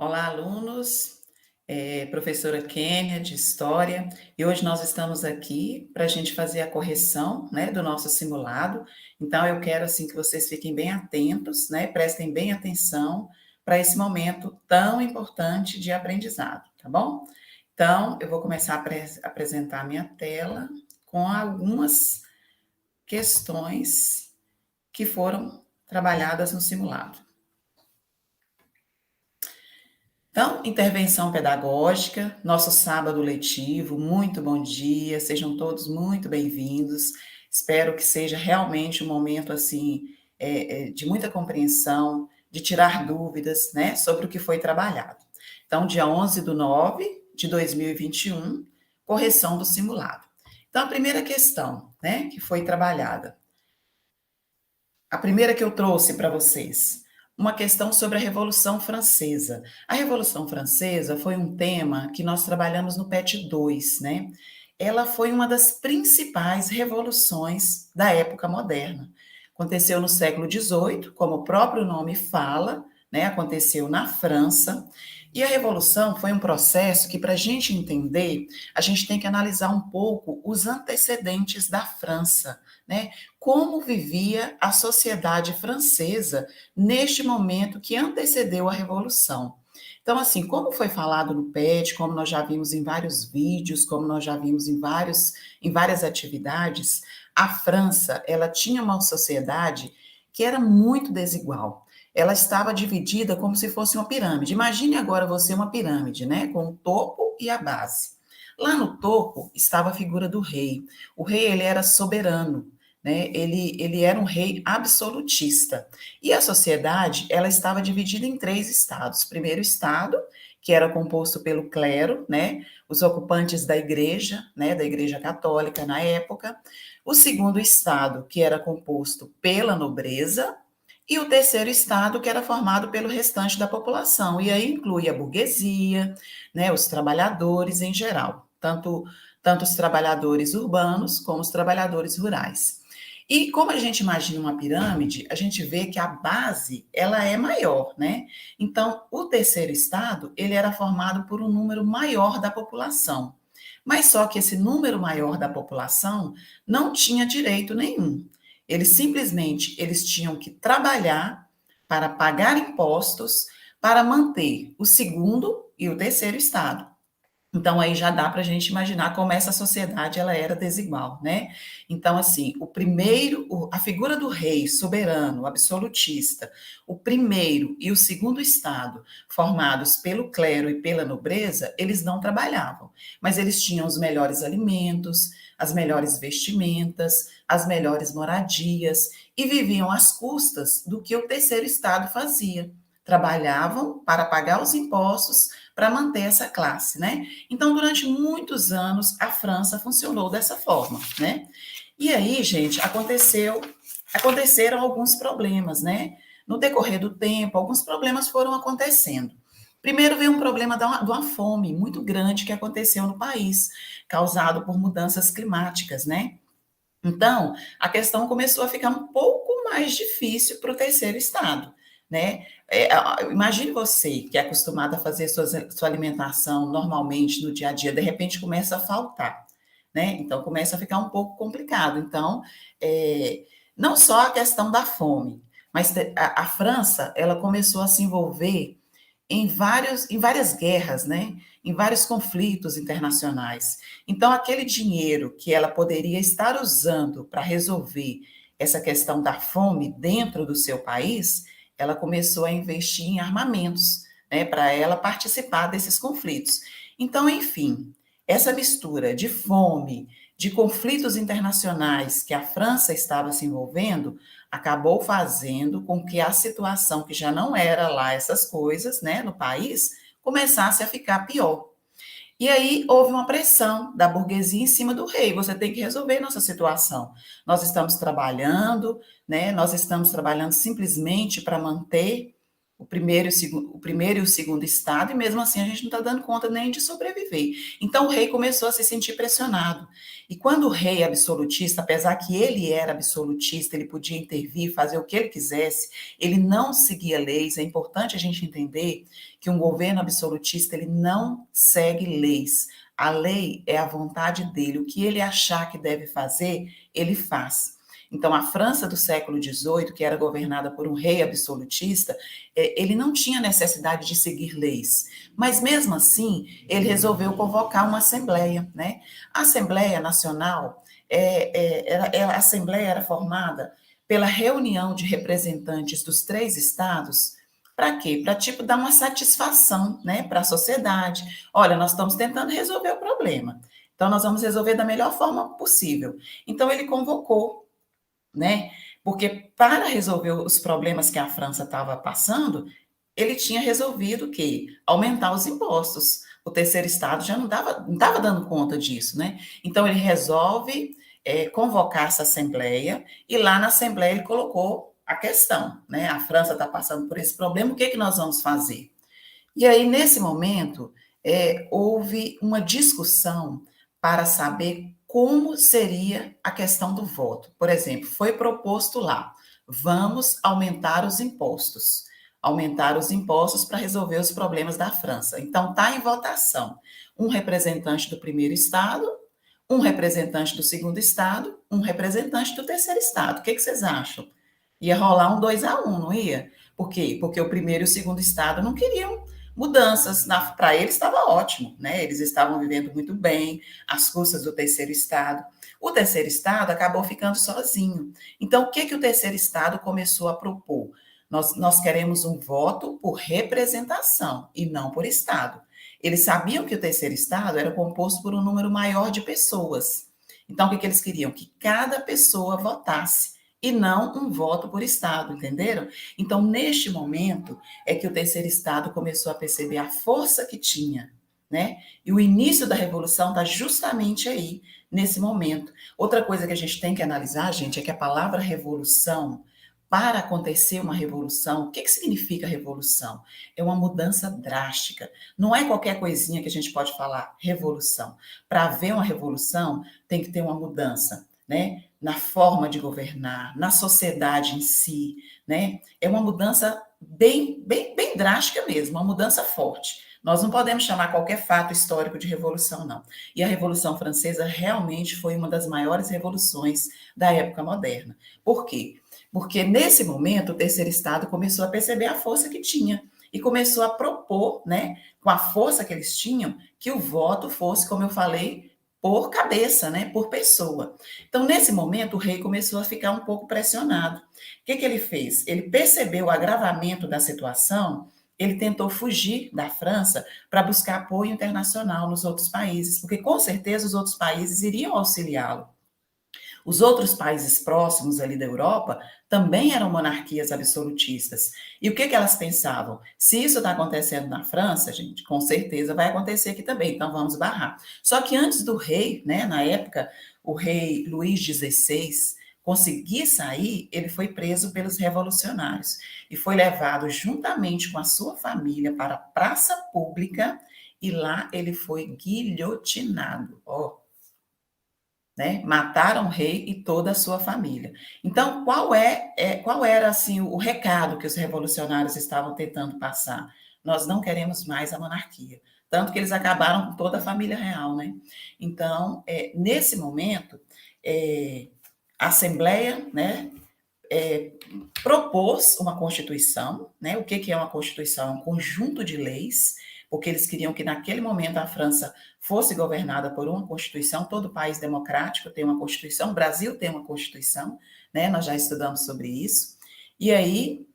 Olá, alunos. Professora Kênia, de História, e hoje nós estamos aqui para a gente fazer a correção, né, do nosso simulado. Então, eu quero, assim, que vocês fiquem bem atentos, né, prestem bem atenção para esse momento tão importante de aprendizado, tá bom? Então, eu vou começar a apresentar a minha tela com algumas questões que foram trabalhadas no simulado. Então, intervenção pedagógica, nosso sábado letivo, muito bom dia, sejam todos muito bem-vindos. Espero que seja realmente um momento assim de muita compreensão, de tirar dúvidas, né, sobre o que foi trabalhado. Então, dia 11/9 de 2021, correção do simulado. Então, a primeira questão, né, que foi trabalhada, a primeira que eu trouxe para vocês, uma questão sobre a Revolução Francesa. A Revolução Francesa foi um tema que nós trabalhamos no PET 2, né? Ela foi uma das principais revoluções da época moderna. Aconteceu no século XVIII, como o próprio nome fala, né? Aconteceu na França. E a Revolução foi um processo que, para a gente entender, a gente tem que analisar um pouco os antecedentes da França, né? Como vivia a sociedade francesa neste momento que antecedeu a Revolução. Então, assim, como foi falado no PET, como nós já vimos em vários vídeos, como nós já vimos em várias atividades, a França, ela tinha uma sociedade que era muito desigual. Ela estava dividida como se fosse uma pirâmide. Imagine agora você uma pirâmide, né, com o topo e a base. Lá no topo estava a figura do rei. O rei, ele era soberano, né? Ele era um rei absolutista. E a sociedade, ela estava dividida em três estados. Primeiro estado, que era composto pelo clero, né? Os ocupantes da igreja, né? Da igreja católica na época. O segundo estado, que era composto pela nobreza. E o terceiro estado, que era formado pelo restante da população. E aí inclui a burguesia, né? Os trabalhadores em geral. Tanto os trabalhadores urbanos como os trabalhadores rurais. E como a gente imagina uma pirâmide, a gente vê que a base, ela é maior, né? Então, o terceiro estado, ele era formado por um número maior da população. Mas só que esse número maior da população não tinha direito nenhum. Eles tinham que trabalhar para pagar impostos para manter o segundo e o terceiro estado. Então, aí já dá para a gente imaginar como essa sociedade ela era desigual, né? Então, assim, a figura do rei soberano, absolutista, o primeiro e o segundo estado, formados pelo clero e pela nobreza, eles não trabalhavam, mas eles tinham os melhores alimentos, as melhores vestimentas, as melhores moradias e viviam às custas do que o terceiro estado fazia. Trabalhavam para pagar os impostos para manter essa classe, né? Então, durante muitos anos, a França funcionou dessa forma, né? E aí, gente, aconteceram alguns problemas, né? No decorrer do tempo, alguns problemas foram acontecendo. Primeiro veio um problema de uma fome muito grande que aconteceu no país, causado por mudanças climáticas, né? Então, a questão começou a ficar um pouco mais difícil para o terceiro estado, né? Imagine você que é acostumado a fazer sua alimentação normalmente no dia a dia, de repente começa a faltar, né? Então, começa a ficar um pouco complicado. Então, não só a questão da fome, mas a França, ela começou a se envolver em várias guerras, né? Em vários conflitos internacionais. Então, aquele dinheiro que ela poderia estar usando para resolver essa questão da fome dentro do seu país, ela começou a investir em armamentos, né? Para ela participar desses conflitos. Então, enfim, essa mistura de fome, de conflitos internacionais que a França estava se envolvendo, acabou fazendo com que a situação, que já não era lá essas coisas, né, no país, começasse a ficar pior. E aí houve uma pressão da burguesia em cima do rei. Você tem que resolver nossa situação. Nós estamos trabalhando, né? Nós estamos trabalhando simplesmente para manter o primeiro e o segundo estado, e mesmo assim a gente não está dando conta nem de sobreviver. Então o rei começou a se sentir pressionado. E quando o rei absolutista, apesar que ele era absolutista, ele podia intervir, fazer o que ele quisesse, ele não seguia leis. É importante a gente entender que um governo absolutista, ele não segue leis. A lei é a vontade dele. O que ele achar que deve fazer, ele faz. Então, a França do século XVIII, que era governada por um rei absolutista, ele não tinha necessidade de seguir leis. Mas, mesmo assim, ele resolveu convocar uma assembleia, né? A Assembleia Nacional, a Assembleia era formada pela reunião de representantes dos 3 estados. Para quê? Para, tipo, dar uma satisfação, né, para a sociedade. Olha, nós estamos tentando resolver o problema. Então, nós vamos resolver da melhor forma possível. Então, ele convocou, né? Porque para resolver os problemas que a França estava passando, ele tinha resolvido o quê? Aumentar os impostos. O terceiro estado já não estava dando conta disso, né? Então ele resolve convocar essa assembleia, e lá na assembleia ele colocou a questão, né? A França está passando por esse problema, o que, que nós vamos fazer? E aí, nesse momento, houve uma discussão para saber como seria a questão do voto. Por exemplo, foi proposto lá, vamos aumentar os impostos para resolver os problemas da França. Então, está em votação um representante do primeiro estado, um representante do segundo estado, um representante do terceiro estado. O que, que vocês acham? Ia rolar um 2-1, não ia? Por quê? Porque o primeiro e o segundo estado não queriam mudanças. Para eles estava ótimo, né? Eles estavam vivendo muito bem, às custas do terceiro estado. O terceiro estado acabou ficando sozinho. Então, o que, que o terceiro estado começou a propor? Nós queremos um voto por representação e não por estado. Eles sabiam que o terceiro estado era composto por um número maior de pessoas. Então, o que, que eles queriam? Que cada pessoa votasse e não um voto por estado, entenderam? Então, neste momento, é que o terceiro estado começou a perceber a força que tinha, né? E o início da revolução está justamente aí, nesse momento. Outra coisa que a gente tem que analisar, gente, é que a palavra revolução, para acontecer uma revolução, o que, que significa revolução? É uma mudança drástica. Não é qualquer coisinha que a gente pode falar revolução. Para haver uma revolução, tem que ter uma mudança, né? Na forma de governar, na sociedade em si, né? É uma mudança bem drástica mesmo, uma mudança forte. Nós não podemos chamar qualquer fato histórico de revolução, não. E a Revolução Francesa realmente foi uma das maiores revoluções da época moderna. Por quê? Porque nesse momento o terceiro estado começou a perceber a força que tinha e começou a propor, né, com a força que eles tinham, que o voto fosse, como eu falei, por cabeça, né, por pessoa. Então, nesse momento, o rei começou a ficar um pouco pressionado. O que, que ele fez? Ele percebeu o agravamento da situação, ele tentou fugir da França para buscar apoio internacional nos outros países, porque com certeza os outros países iriam auxiliá-lo. Os outros países próximos ali da Europa também eram monarquias absolutistas. E o que, que elas pensavam? Se isso está acontecendo na França, gente, com certeza vai acontecer aqui também, então vamos barrar. Só que antes do rei, né, na época, o rei Luís XVI conseguir sair, ele foi preso pelos revolucionários e foi levado juntamente com a sua família para a praça pública e lá ele foi guilhotinado. Ó, né? Mataram o rei e toda a sua família. Então, qual era assim o recado que os revolucionários estavam tentando passar? Nós não queremos mais a monarquia. Tanto que eles acabaram com toda a família real, né? Então, nesse momento, a Assembleia, né, propôs uma Constituição, né? O que é uma Constituição? É um conjunto de leis, porque eles queriam que naquele momento a França fosse governada por uma Constituição. Todo país democrático tem uma Constituição, o Brasil tem uma Constituição, né? Nós já estudamos sobre isso. E aí,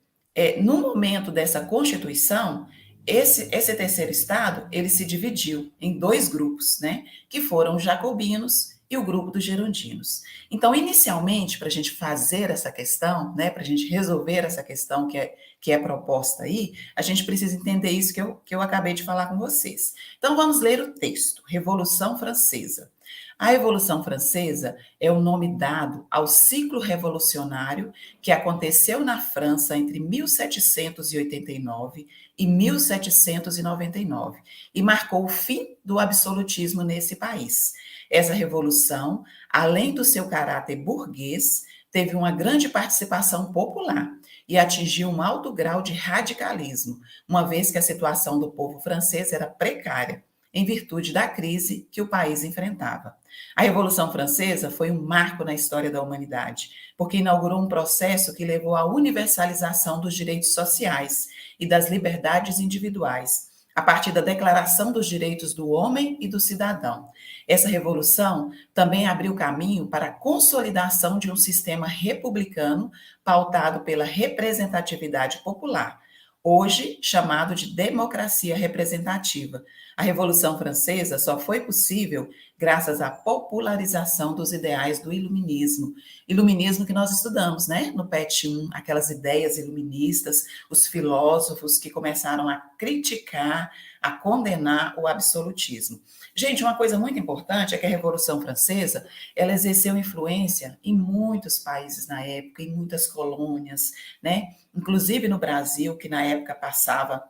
no momento dessa Constituição, esse terceiro estado, ele se dividiu em 2 grupos, né? Que foram os jacobinos e o grupo dos girondinos. Então, inicialmente, para a gente fazer essa questão, né, para a gente resolver essa questão que é proposta aí, a gente precisa entender isso que eu acabei de falar com vocês. Então, vamos ler o texto, Revolução Francesa. A Revolução Francesa é o nome dado ao ciclo revolucionário que aconteceu na França entre 1789 e 1799 e marcou o fim do absolutismo nesse país. Essa revolução, além do seu caráter burguês, teve uma grande participação popular e atingiu um alto grau de radicalismo, uma vez que a situação do povo francês era precária, em virtude da crise que o país enfrentava. A Revolução Francesa foi um marco na história da humanidade, porque inaugurou um processo que levou à universalização dos direitos sociais e das liberdades individuais, a partir da Declaração dos Direitos do Homem e do Cidadão. Essa revolução também abriu caminho para a consolidação de um sistema republicano pautado pela representatividade popular, hoje chamado de democracia representativa. A Revolução Francesa só foi possível graças à popularização dos ideais do iluminismo. Iluminismo que nós estudamos, né? No PET 1, aquelas ideias iluministas, os filósofos que começaram a criticar, a condenar o absolutismo. Gente, uma coisa muito importante é que a Revolução Francesa, ela exerceu influência em muitos países na época, em muitas colônias, né? Inclusive no Brasil, que na época passava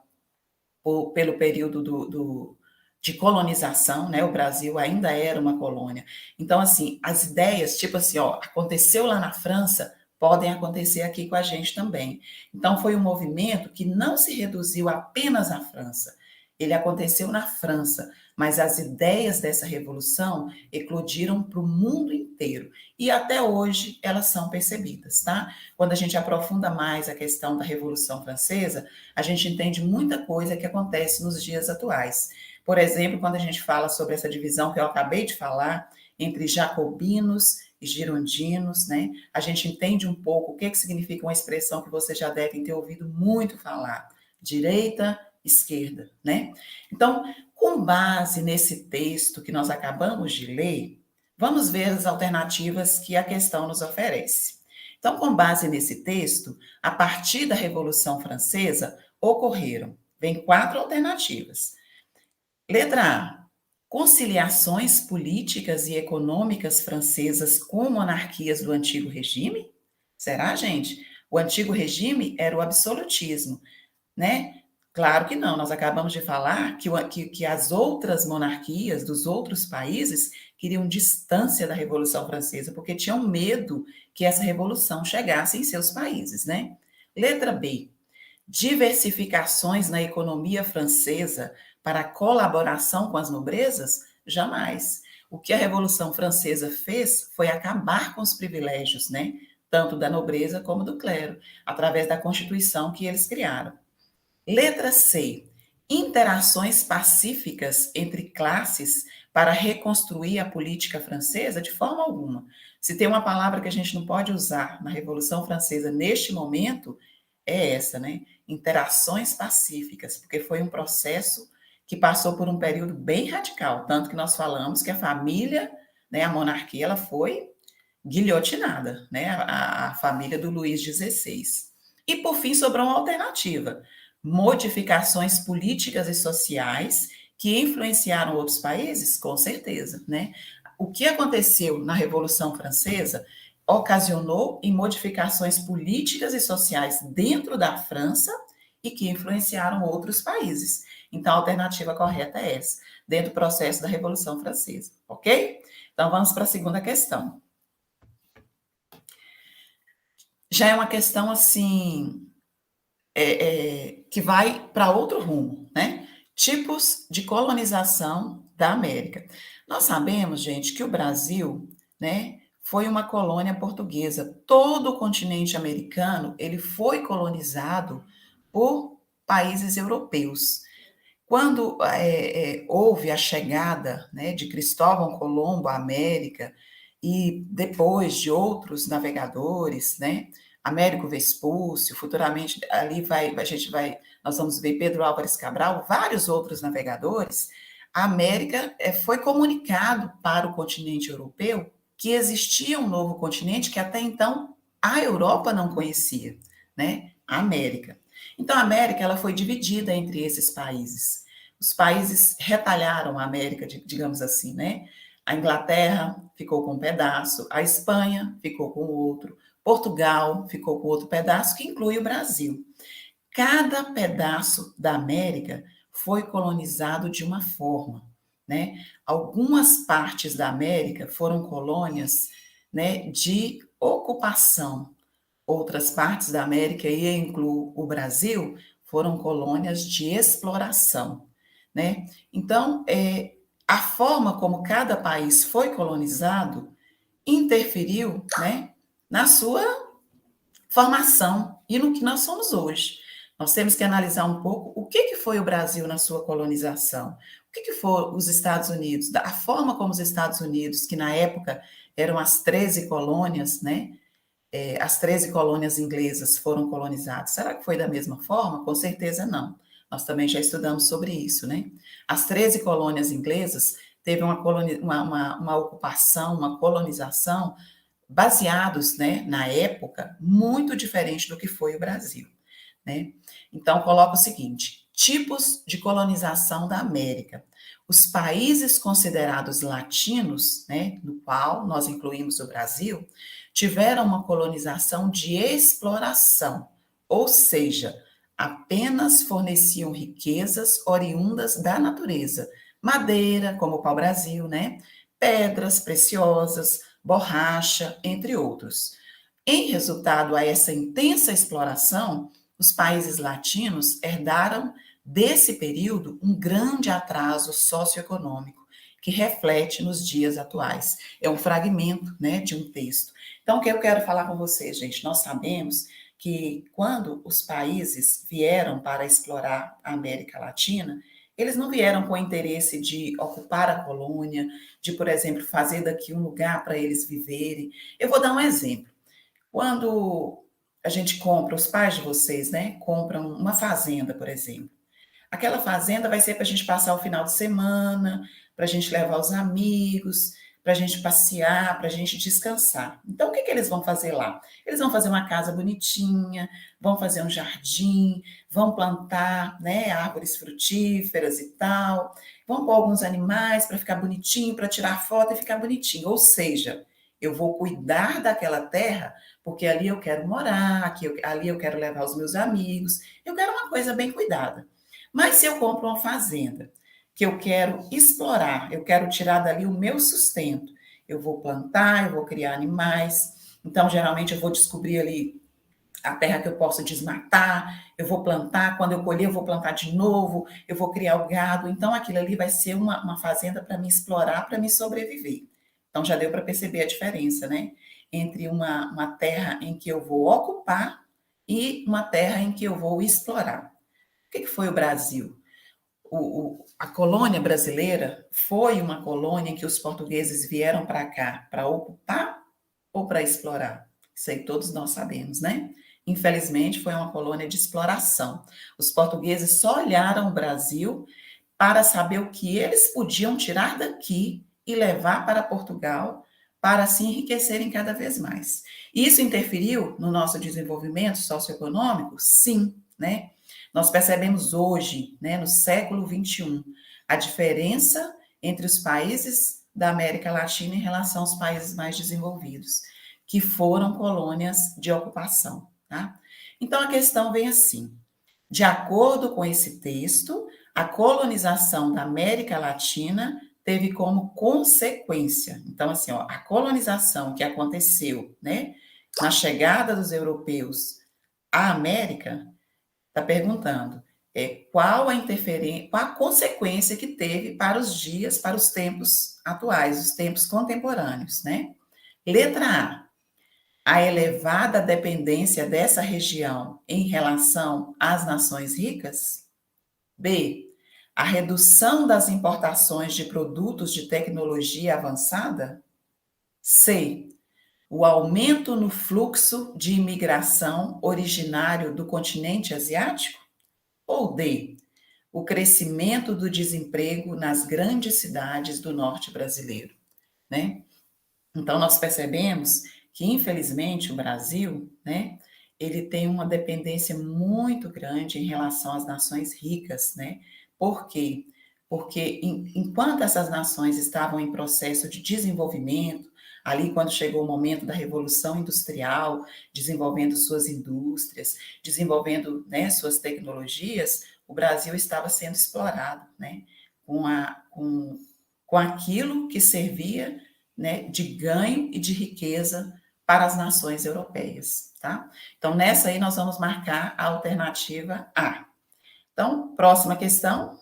pelo período de colonização, né? O Brasil ainda era uma colônia. Então, assim, as ideias, tipo assim, ó, aconteceu lá na França, podem acontecer aqui com a gente também. Então, foi um movimento que não se reduziu apenas à França. Ele aconteceu na França, mas as ideias dessa revolução eclodiram para o mundo inteiro. E até hoje elas são percebidas, tá? Quando a gente aprofunda mais a questão da Revolução Francesa, a gente entende muita coisa que acontece nos dias atuais. Por exemplo, quando a gente fala sobre essa divisão que eu acabei de falar, entre jacobinos e girondinos, né? A gente entende um pouco o que significa uma expressão que vocês já devem ter ouvido muito falar: direita, esquerda, né? Então, com base nesse texto que nós acabamos de ler, vamos ver as alternativas que a questão nos oferece. Então, com base nesse texto, a partir da Revolução Francesa, vem 4 alternativas. Letra A: conciliações políticas e econômicas francesas com monarquias do antigo regime? Será, gente? O antigo regime era o absolutismo, né? Claro que não, nós acabamos de falar que as outras monarquias dos outros países queriam distância da Revolução Francesa, porque tinham medo que essa revolução chegasse em seus países, né? Letra B: diversificações na economia francesa para colaboração com as nobrezas? Jamais. O que a Revolução Francesa fez foi acabar com os privilégios, né? Tanto da nobreza como do clero, através da Constituição que eles criaram. Letra C: interações pacíficas entre classes para reconstruir a política francesa? De forma alguma. Se tem uma palavra que a gente não pode usar na Revolução Francesa neste momento, é essa, né? Interações pacíficas, porque foi um processo que passou por um período bem radical, tanto que nós falamos que a família, né, a monarquia, ela foi guilhotinada, né? A família do Luís XVI. E, por fim, sobrou uma alternativa: modificações políticas e sociais que influenciaram outros países? Com certeza, né? O que aconteceu na Revolução Francesa ocasionou em modificações políticas e sociais dentro da França e que influenciaram outros países. Então, a alternativa correta é essa, dentro do processo da Revolução Francesa, ok? Então, vamos para a segunda questão. Já é uma questão, assim, que vai para outro rumo, né? Tipos de colonização da América. Nós sabemos, gente, que o Brasil, né, foi uma colônia portuguesa. Todo o continente americano, ele foi colonizado por países europeus. Quando houve a chegada, né, de Cristóvão Colombo à América e depois de outros navegadores, né, Américo Vespúcio, futuramente ali nós vamos ver Pedro Álvares Cabral, vários outros navegadores. A América foi comunicado para o continente europeu que existia um novo continente que até então a Europa não conhecia, né? A América. Então, a América ela foi dividida entre esses países. Os países retalharam a América, digamos assim, né? A Inglaterra ficou com um pedaço, a Espanha ficou com outro, Portugal ficou com outro pedaço, que inclui o Brasil. Cada pedaço da América foi colonizado de uma forma, né? Algumas partes da América foram colônias, né, de ocupação. Outras partes da América, e incluo o Brasil, foram colônias de exploração, né? Então, a forma como cada país foi colonizado interferiu, né, na sua formação e no que nós somos hoje. Nós temos que analisar um pouco o que foi o Brasil na sua colonização, o que foram os Estados Unidos, a forma como os Estados Unidos, que na época eram as 13 colônias, né? As 13 colônias inglesas foram colonizadas. Será que foi da mesma forma? Com certeza não. Nós também já estudamos sobre isso, né? As 13 colônias inglesas teve uma ocupação, uma colonização baseados, né, na época, muito diferente do que foi o Brasil, né? Então, coloca o seguinte: tipos de colonização da América. Os países considerados latinos, né, no qual nós incluímos o Brasil, tiveram uma colonização de exploração, ou seja, apenas forneciam riquezas oriundas da natureza, madeira, como o pau-brasil, né? Pedras preciosas, borracha, entre outros. Em resultado a essa intensa exploração, os países latinos herdaram desse período um grande atraso socioeconômico que reflete nos dias atuais. É um fragmento, né, de um texto. Então, o que eu quero falar com vocês, gente? Nós sabemos que quando os países vieram para explorar a América Latina, eles não vieram com o interesse de ocupar a colônia, de, por exemplo, fazer daqui um lugar para eles viverem. Eu vou dar um exemplo. Quando a gente compra, os pais de vocês, né, compram uma fazenda, por exemplo. Aquela fazenda vai ser para a gente passar o final de semana, para a gente levar os amigos, para a gente passear, para a gente descansar. Então, o que eles vão fazer lá? Eles vão fazer uma casa bonitinha, vão fazer um jardim, vão plantar, né, árvores frutíferas e tal, vão pôr alguns animais para ficar bonitinho, para tirar foto e ficar bonitinho. Ou seja, eu vou cuidar daquela terra, porque ali eu quero morar, ali eu quero levar os meus amigos, eu quero uma coisa bem cuidada. Mas se eu compro uma fazenda que eu quero explorar, eu quero tirar dali o meu sustento, eu vou plantar, eu vou criar animais, então geralmente eu vou descobrir ali a terra que eu posso desmatar, eu vou plantar, quando eu colher eu vou plantar de novo, eu vou criar o gado, então aquilo ali vai ser uma fazenda para me explorar, para me sobreviver. Então já deu para perceber a diferença, né? Entre uma terra em que eu vou ocupar e uma terra em que eu vou explorar. O que foi o Brasil? A colônia brasileira foi uma colônia em que os portugueses vieram para cá para ocupar ou para explorar? Isso aí todos nós sabemos, né? Infelizmente, foi uma colônia de exploração. Os portugueses só olharam o Brasil para saber o que eles podiam tirar daqui e levar para Portugal para assim enriquecerem cada vez mais. Isso interferiu no nosso desenvolvimento socioeconômico? Sim, né? Nós percebemos hoje, né, no século XXI, a diferença entre os países da América Latina em relação aos países mais desenvolvidos, que foram colônias de ocupação, tá? Então a questão vem assim: de acordo com esse texto, a colonização da América Latina teve como consequência, então assim, ó, a colonização que aconteceu, né, na chegada dos europeus à América, está perguntando qual a interferência, qual a consequência que teve para os dias, para os tempos atuais, os tempos contemporâneos, né? Letra A elevada dependência dessa região em relação às nações ricas. B, a redução das importações de produtos de tecnologia avançada. C, o aumento no fluxo de imigração originário do continente asiático. Ou D, o crescimento do desemprego nas grandes cidades do norte brasileiro, né? Então, nós percebemos que, infelizmente, o Brasil, né, ele tem uma dependência muito grande em relação às nações ricas, né? Por quê? porque enquanto essas nações estavam em processo de desenvolvimento, ali quando chegou o momento da Revolução Industrial, desenvolvendo suas indústrias, desenvolvendo, né, suas tecnologias, o Brasil estava sendo explorado, né, com aquilo que servia, né, de ganho e de riqueza para as nações europeias, tá? Então, nessa aí nós vamos marcar a alternativa A. Então, próxima questão.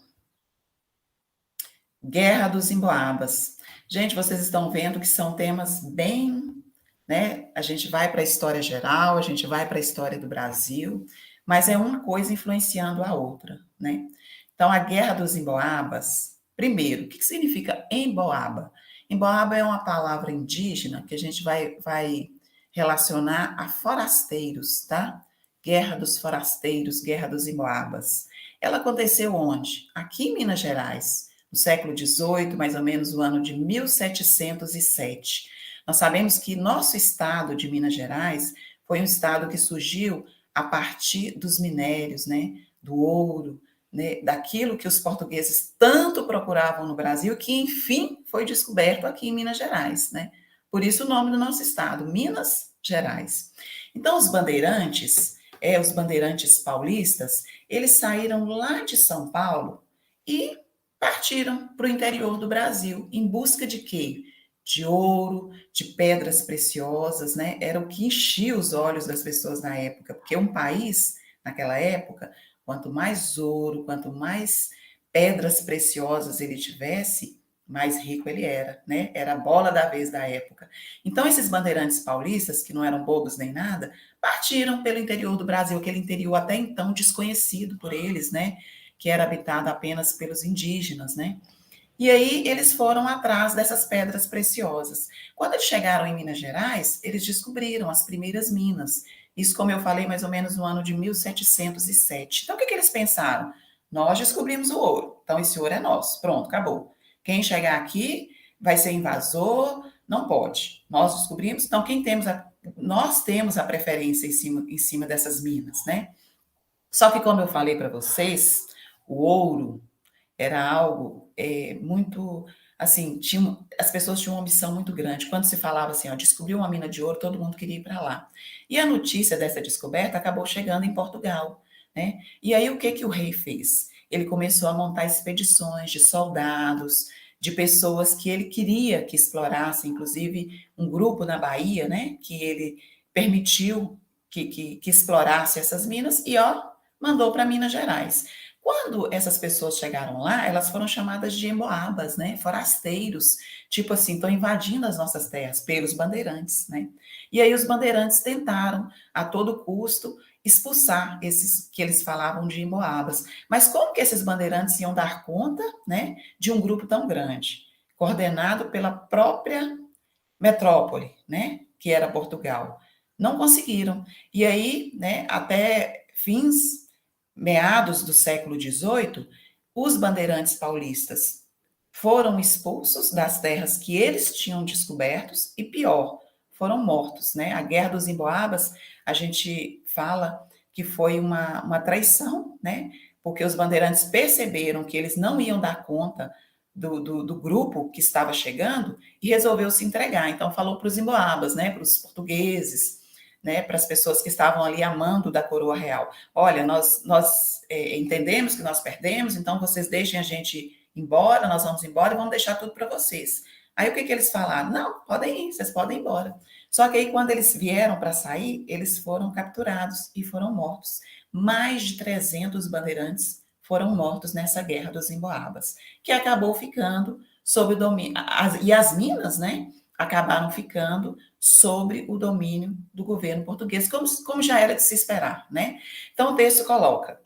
Guerra dos Emboabas. Gente, vocês estão vendo que são temas bem, né? A gente vai para a história geral, a gente vai para a história do Brasil, mas é uma coisa influenciando a outra, né? Então, a Guerra dos Emboabas, primeiro, o que significa emboaba? Emboaba é uma palavra indígena que a gente vai relacionar a forasteiros, tá? Guerra dos Forasteiros, Guerra dos Emboabas. Ela aconteceu onde? Aqui em Minas Gerais, no século XVIII, mais ou menos o ano de 1707. Nós sabemos que nosso estado de Minas Gerais foi um estado que surgiu a partir dos minérios, né, do ouro, né, daquilo que os portugueses tanto procuravam no Brasil, que enfim foi descoberto aqui em Minas Gerais, né? Por isso o nome do nosso estado, Minas Gerais. Então os bandeirantes paulistas, eles saíram lá de São Paulo e partiram para o interior do Brasil em busca de quê? De ouro, de pedras preciosas, né? Era o que enchia os olhos das pessoas na época, porque um país, naquela época, quanto mais ouro, quanto mais pedras preciosas ele tivesse, mais rico ele era, né? Era a bola da vez da época. Então, esses bandeirantes paulistas, que não eram bobos nem nada, partiram pelo interior do Brasil, aquele interior até então desconhecido por eles, né? Que era habitado apenas pelos indígenas, né? E aí eles foram atrás dessas pedras preciosas. Quando eles chegaram em Minas Gerais, eles descobriram as primeiras minas. Isso, como eu falei, mais ou menos no ano de 1707. Então, o que eles pensaram? Nós descobrimos o ouro, então esse ouro é nosso. Pronto, acabou. Quem chegar aqui vai ser invasor, não pode. Nós descobrimos, então nós temos a preferência em cima dessas minas, né? Só que, como eu falei para vocês, o ouro era algo muito, assim, as pessoas tinham uma ambição muito grande. Quando se falava assim, ó, descobriu uma mina de ouro, todo mundo queria ir para lá. E a notícia dessa descoberta acabou chegando em Portugal, né? E aí o que que o rei fez? Ele começou a montar expedições de soldados, de pessoas que ele queria que explorassem, inclusive um grupo na Bahia, né? Que ele permitiu que explorasse essas minas e, ó, mandou para Minas Gerais. Quando essas pessoas chegaram lá, elas foram chamadas de emboabas, né? Forasteiros, tipo assim, estão invadindo as nossas terras pelos bandeirantes, né? E aí os bandeirantes tentaram, a todo custo, expulsar esses que eles falavam de emboabas. Mas como que esses bandeirantes iam dar conta, né, de um grupo tão grande, coordenado pela própria metrópole, né, que era Portugal? Não conseguiram. E aí, né, até meados do século XVIII, os bandeirantes paulistas foram expulsos das terras que eles tinham descobertos e, pior, foram mortos, né? A Guerra dos Emboabas, a gente fala que foi uma traição, né? Porque os bandeirantes perceberam que eles não iam dar conta do grupo que estava chegando e resolveu se entregar. Então, falou para os emboabas, né? Para os portugueses, né, para as pessoas que estavam ali amando da coroa real. Olha, nós entendemos que nós perdemos, então vocês deixem a gente ir embora, nós vamos embora e vamos deixar tudo para vocês. Aí o que eles falaram? Não, podem ir, vocês podem ir embora. Só que aí quando eles vieram para sair, eles foram capturados e foram mortos. Mais de 300 bandeirantes foram mortos nessa guerra dos Emboabas, que acabou ficando sob o domínio, e as minas, né, acabaram ficando sobre o domínio do governo português, como já era de se esperar, né? Então, o texto coloca: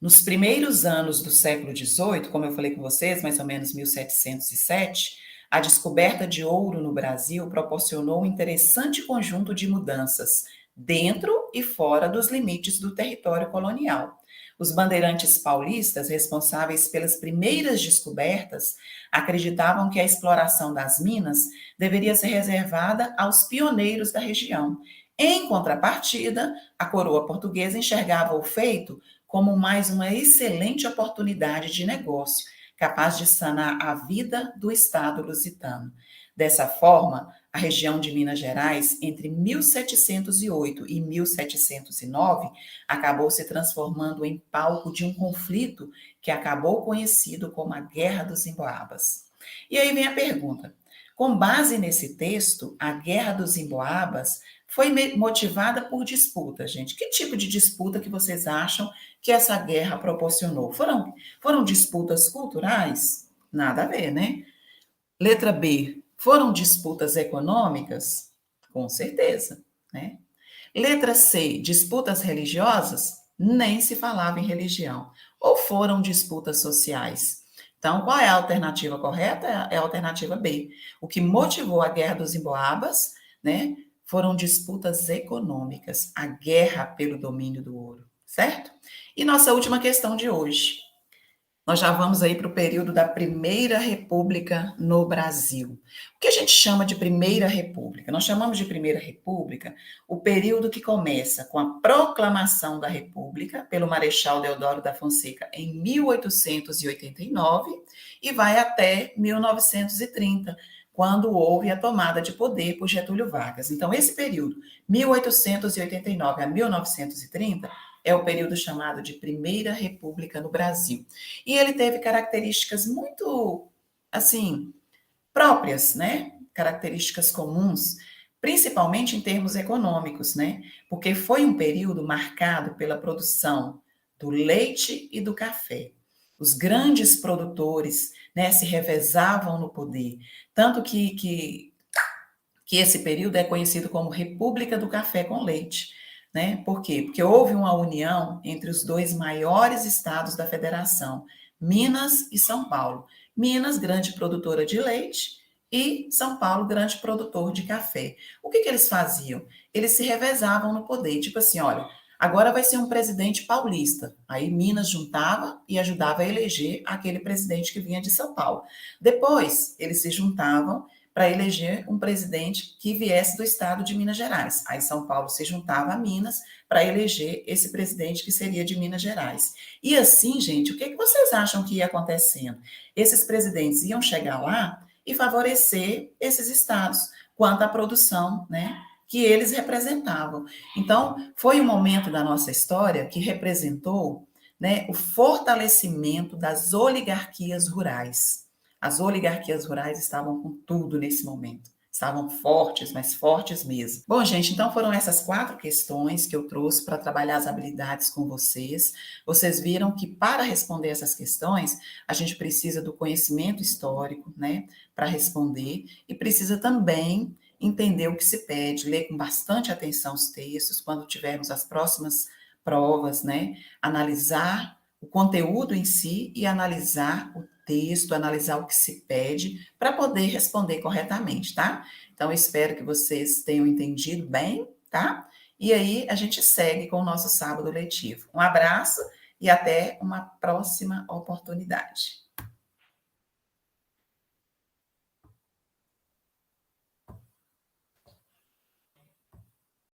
nos primeiros anos do século XVIII, como eu falei com vocês, mais ou menos 1707, a descoberta de ouro no Brasil proporcionou um interessante conjunto de mudanças dentro e fora dos limites do território colonial. Os bandeirantes paulistas, responsáveis pelas primeiras descobertas, acreditavam que a exploração das minas deveria ser reservada aos pioneiros da região. Em contrapartida, a coroa portuguesa enxergava o feito como mais uma excelente oportunidade de negócio, capaz de sanar a vida do Estado lusitano. Dessa forma, a região de Minas Gerais, entre 1708 e 1709, acabou se transformando em palco de um conflito que acabou conhecido como a Guerra dos Emboabas. E aí vem a pergunta: com base nesse texto, a Guerra dos Emboabas foi motivada por disputa, gente. Que tipo de disputa que vocês acham que essa guerra proporcionou? Foram disputas culturais? Nada a ver, né? Letra B, foram disputas econômicas? Com certeza, né? Letra C, disputas religiosas? Nem se falava em religião. Ou foram disputas sociais? Então, qual é a alternativa correta? É a alternativa B. O que motivou a Guerra dos Emboabas, né, foram disputas econômicas, a guerra pelo domínio do ouro, certo? E nossa última questão de hoje. Nós já vamos aí para o período da Primeira República no Brasil. O que a gente chama de Primeira República? Nós chamamos de Primeira República o período que começa com a proclamação da República pelo Marechal Deodoro da Fonseca em 1889 e vai até 1930, quando houve a tomada de poder por Getúlio Vargas. Então, esse período, 1889 a 1930, é o período chamado de Primeira República no Brasil. E ele teve características muito, assim, próprias, né? Características comuns, principalmente em termos econômicos, né? Porque foi um período marcado pela produção do leite e do café. Os grandes produtores, né, se revezavam no poder, tanto que esse período é conhecido como República do Café com Leite. Né? Por quê? Porque houve uma união entre os dois maiores estados da federação, Minas e São Paulo. Minas, grande produtora de leite, e São Paulo, grande produtor de café. O que eles faziam? Eles se revezavam no poder, tipo assim, olha, agora vai ser um presidente paulista. Aí Minas juntava e ajudava a eleger aquele presidente que vinha de São Paulo. Depois, eles se juntavam para eleger um presidente que viesse do estado de Minas Gerais. Aí São Paulo se juntava a Minas para eleger esse presidente que seria de Minas Gerais. E assim, gente, o que vocês acham que ia acontecendo? Esses presidentes iam chegar lá e favorecer esses estados quanto à produção, né, que eles representavam. Então, foi um momento da nossa história que representou, né, o fortalecimento das oligarquias rurais. As oligarquias rurais estavam com tudo nesse momento. Estavam fortes, mas fortes mesmo. Bom, gente, então foram essas 4 questões que eu trouxe para trabalhar as habilidades com vocês. Vocês viram que para responder essas questões, a gente precisa do conhecimento histórico, né, para responder, e precisa também entender o que se pede, ler com bastante atenção os textos, quando tivermos as próximas provas, né, analisar o conteúdo em si e analisar o texto, analisar o que se pede para poder responder corretamente, tá? Então, eu espero que vocês tenham entendido bem, tá? E aí, a gente segue com o nosso sábado letivo. Um abraço e até uma próxima oportunidade.